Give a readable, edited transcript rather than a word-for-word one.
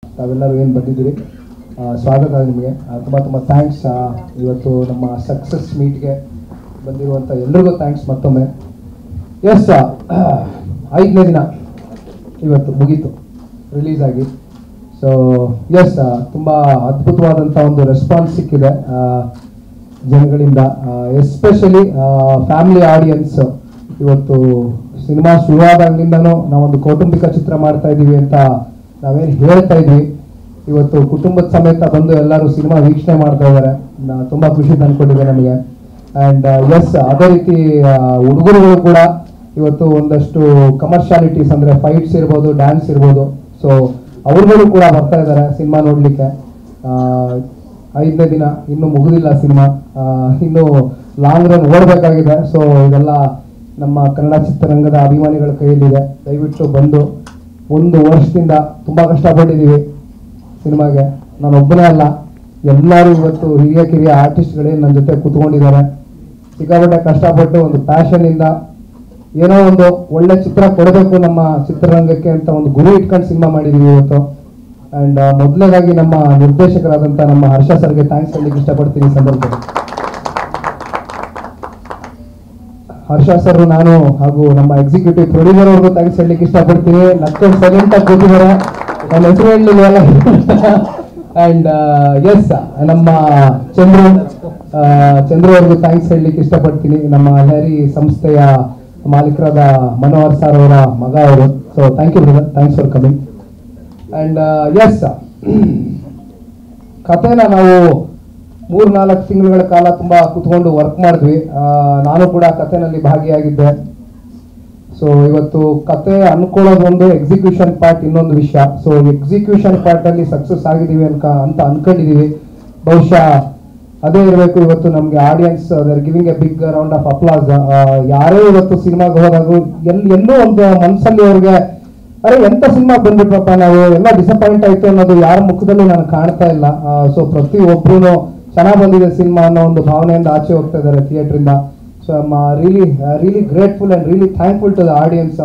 ತಾವೆಲ್ಲರೂ ಏನು ಬಂದಿದ್ದೀರಿ ಸ್ವಾಗತ ನಿಮಗೆ. ತುಂಬ ಥ್ಯಾಂಕ್ಸ್. ಇವತ್ತು ನಮ್ಮ ಸಕ್ಸಸ್ ಮೀಟ್ಗೆ ಬಂದಿರುವಂಥ ಎಲ್ರಿಗೂ ಥ್ಯಾಂಕ್ಸ್ ಮತ್ತೊಮ್ಮೆ. ಎಸ್, 5ನೇ ದಿನ ಇವತ್ತು ಮುಗೀತು ರಿಲೀಸ್ ಆಗಿ. ಸೊ ಎಸ್, ತುಂಬ ಅದ್ಭುತವಾದಂಥ ಒಂದು ರೆಸ್ಪಾನ್ಸ್ ಸಿಕ್ಕಿದೆ ಜನಗಳಿಂದ, ಎಸ್ಪೆಷಲಿ ಫ್ಯಾಮಿಲಿ ಆಡಿಯನ್ಸ್. ಇವತ್ತು ಸಿನಿಮಾ ಶುರುವಾದಾಗಲಿಂದನೂ ನಾವೊಂದು ಕೌಟುಂಬಿಕ ಚಿತ್ರ ಮಾಡ್ತಾ ಇದ್ದೀವಿ ಅಂತ ನಾವೇನು ಹೇಳ್ತಾ ಇದ್ವಿ, ಇವತ್ತು ಕುಟುಂಬದ ಸಮೇತ ಬಂದು ಎಲ್ಲರೂ ಸಿನಿಮಾ ವೀಕ್ಷಣೆ ಮಾಡ್ತಾ ಇದ್ದಾರೆ. ತುಂಬ ಖುಷಿ ತಂದ್ಕೊಂಡಿದೆ ನಮಗೆ. ಆ್ಯಂಡ್ ಎಸ್, ಅದೇ ರೀತಿ ಹುಡುಗರುಗಳು ಕೂಡ ಇವತ್ತು ಒಂದಷ್ಟು ಕಮರ್ಷಿಯಾಲಿಟೀಸ್ ಅಂದರೆ ಫೈಟ್ಸ್ ಇರ್ಬೋದು, ಡ್ಯಾನ್ಸ್ ಇರ್ಬೋದು, ಸೊ ಅವ್ರುಗಳು ಕೂಡ ಬರ್ತಾ ಇದ್ದಾರೆ ಸಿನಿಮಾ ನೋಡಲಿಕ್ಕೆ. 5ನೇ ದಿನ ಇನ್ನೂ ಮುಗಿದಿಲ್ಲ ಸಿನಿಮಾ, ಇನ್ನೂ ಲಾಂಗ್ ರನ್ ಓಡಬೇಕಾಗಿದೆ. ಸೊ ಇದೆಲ್ಲ ನಮ್ಮ ಕನ್ನಡ ಚಿತ್ರರಂಗದ ಅಭಿಮಾನಿಗಳ ಕೈಯಲ್ಲಿದೆ. ದಯವಿಟ್ಟು ಬಂದು, 1 ವರ್ಷದಿಂದ ತುಂಬ ಕಷ್ಟಪಟ್ಟಿದ್ದೀವಿ ಸಿನಿಮಾಗೆ. ನಾನು ಒಬ್ಬನೇ ಅಲ್ಲ, ಎಲ್ಲರೂ ಇವತ್ತು ಹಿರಿಯ ಕಿರಿಯ ಆರ್ಟಿಸ್ಟ್ಗಳೇ ನನ್ನ ಜೊತೆ ಕೂತ್ಕೊಂಡಿದ್ದಾರೆ. ಸಿಕ್ಕಾಪಟ್ಟೆ ಕಷ್ಟಪಟ್ಟು ಒಂದು ಪ್ಯಾಷನಿಂದ ಏನೋ ಒಂದು ಒಳ್ಳೆ ಚಿತ್ರ ಕೊಡಬೇಕು ನಮ್ಮ ಚಿತ್ರರಂಗಕ್ಕೆ ಅಂತ ಒಂದು ಗುರಿ ಇಟ್ಕೊಂಡು ಸಿನಿಮಾ ಮಾಡಿದ್ದೀವಿ ಇವತ್ತು. ಆ್ಯಂಡ್ ಮೊದಲನೇದಾಗಿ ನಮ್ಮ ನಿರ್ದೇಶಕರಾದಂಥ ನಮ್ಮ ಹರ್ಷ ಸರ್ಗೆ ಥ್ಯಾಂಕ್ಸ್ ಹೇಳಲಿಕ್ಕೆ ಇಷ್ಟಪಡ್ತೀನಿ ಸಂದರ್ಭದಲ್ಲಿ. ಹರ್ಷ ಸರ್, ನಾನು ಹಾಗೂ ನಮ್ಮ ಎಕ್ಸಿಕ್ಯೂಟಿವ್ ಪ್ರೊಡ್ಯೂಸರ್ ಅವ್ರಿಗೂ ಥ್ಯಾಂಕ್ಸ್ ಹೇಳಲಿಕ್ಕೆ ಇಷ್ಟಪಡ್ತೀನಿ. ನಕ್ಕೊಂಡು ಸೈಲೆಂಟಾಗಿ ಕೂತಿದ್ದಾರೆ, ನನ್ನ ಹೆಸರು ಹೇಳಲಿಲ್ಲ. ಆ್ಯಂಡ್ ಎಸ್, ನಮ್ಮ ಚಂದ್ರು ಅವ್ರಿಗೂ ಥ್ಯಾಂಕ್ಸ್ ಹೇಳಲಿಕ್ಕೆ ಇಷ್ಟಪಡ್ತೀನಿ. ನಮ್ಮ ಲಹರಿ ಸಂಸ್ಥೆಯ ಮಾಲೀಕರಾದ ಮನೋಹರ್ ಸರ್ ಅವರ ಮಗ ಅವರು. So thank you brother, thanks for coming. And yes, ಕಥೆನ ನಾವು 3-4 ತಿಂಗಳ ಕಾಲ ತುಂಬ ಕೂತ್ಕೊಂಡು ವರ್ಕ್ ಮಾಡಿದ್ವಿ. ನಾನು ಕೂಡ ಕಥೆನಲ್ಲಿ ಭಾಗಿಯಾಗಿದ್ದೆ. ಸೊ ಇವತ್ತು ಕತೆ ಅನ್ಕೊಳ್ಳೋದೊಂದು, ಎಕ್ಸಿಕ್ಯೂಷನ್ ಪಾರ್ಟ್ ಇನ್ನೊಂದು ವಿಷಯ. ಸೊ ಎಕ್ಸಿಕ್ಯೂಷನ್ ಪಾರ್ಟಲ್ಲಿ ಸಕ್ಸಸ್ ಆಗಿದ್ದೀವಿ ಅಂತ ಅನ್ಕೊಂಡಿದ್ದೀವಿ. ಬಹುಶಃ ಅದೇ ಇರಬೇಕು ಇವತ್ತು ನಮಗೆ audience they're giving a big round of applause. ಯಾರೇ ಇವತ್ತು ಸಿನಿಮಾಗೆ ಹೋದಾಗ ಎಲ್ಲೂ ಒಂದು ಮನಸ್ಸಲ್ಲಿ ಅವ್ರಿಗೆ ಅರೆ ಎಂಥ ಸಿನಿಮಾ ಬಂದ್ಬಿಟ್ರಪ್ಪ ನಾವು, ಎಲ್ಲ ಡಿಸಪಾಯಿಂಟ್ ಆಯಿತು ಅನ್ನೋದು ಯಾರ ಮುಖದಲ್ಲೂ ನಾನು ಕಾಣ್ತಾ ಇಲ್ಲ. ಸೊ ಪ್ರತಿಯೊಬ್ಬರೂ ಚೆನ್ನಾಗಿ ಬಂದಿದೆ ಸಿನಿಮಾ ಅನ್ನೋ ಒಂದು ಭಾವನೆಯಿಂದ ಆಚೆ ಹೋಗ್ತಾ ಇದ್ದಾರೆ ಥಿಯೇಟ್ರಿಂದ. So I am really grateful and really thankful to the audience.